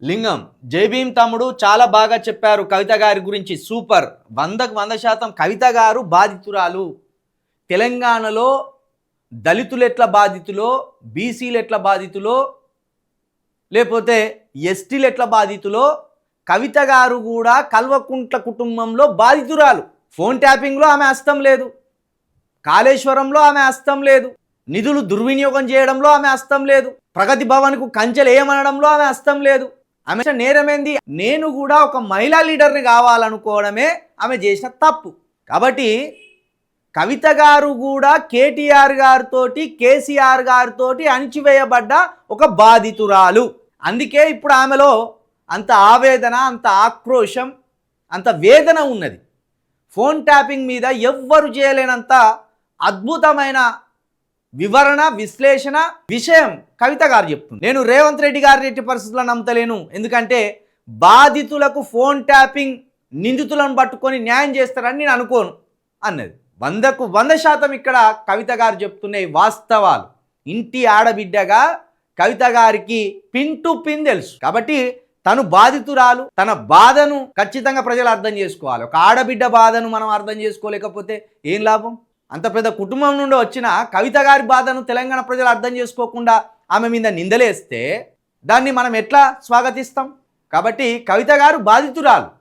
లింగం జై భీమ్ తమ్ముడు చాలా బాగా చెప్పారు కవిత గారి గురించి. సూపర్, 100కు 100% కవిత గారు బాధితురాలు. తెలంగాణలో దళితులు ఎట్లా బాధితులో, బీసీలు ఎట్లా బాధితులో, లేకపోతే ఎస్టీలు ఎట్లా బాధితులో, కవిత గారు కూడా కల్వకుంట్ల కుటుంబంలో బాధితురాలు. ఫోన్ ట్యాపింగ్లో ఆమె హస్తం లేదు, కాళేశ్వరంలో ఆమె హస్తం లేదు, నిధులు దుర్వినియోగం చేయడంలో ఆమె హస్తం లేదు, ప్రగతి భవన్కు కంచెలు ఏమనడంలో ఆమె హస్తం లేదు. ఆమె నేరమేంది? నేను కూడా ఒక మహిళా లీడర్ని కావాలనుకోవడమే ఆమె చేసిన తప్పు. కాబట్టి కవిత గారు కూడా కేటీఆర్ గారితో, కేసీఆర్ గారితో అణిచివేయబడ్డ ఒక బాధితురాలు. అందుకే ఇప్పుడు ఆమెలో అంత ఆవేదన, అంత ఆక్రోశం, అంత వేదన ఉన్నది. ఫోన్ ట్యాపింగ్ మీద ఎవ్వరు చేయలేనంత అద్భుతమైన వివరణ, విశ్లేషణ, విషయం కవిత గారు చెప్తుంది. నేను రేవంత్ రెడ్డి గారిని ఎట్టి పరిస్థితుల్లో నమ్మతలేను. ఎందుకంటే బాధితులకు ఫోన్ ట్యాపింగ్ నిందితులను పట్టుకొని న్యాయం చేస్తారని నేను అనుకోను అన్నది. 100కు 100% ఇక్కడ కవిత గారు చెప్తున్న వాస్తవాలు. ఇంటి ఆడబిడ్డగా కవిత గారికి పిన్ టు పిన్ తెలుసు. కాబట్టి తను బాధితురాలు, తన బాధను ఖచ్చితంగా ప్రజలు అర్థం చేసుకోవాలి. ఒక ఆడబిడ్డ బాధను మనం అర్థం చేసుకోలేకపోతే ఏం లాభం? అంత పెద్ద కుటుంబం నుండి వచ్చిన కవిత గారి బాధను తెలంగాణ ప్రజలు అర్థం చేసుకోకుండా ఆమె మీద నిందలేస్తే దాన్ని మనం ఎట్లా స్వాగతిస్తాం? కాబట్టి కవిత గారు బాధితురాలు.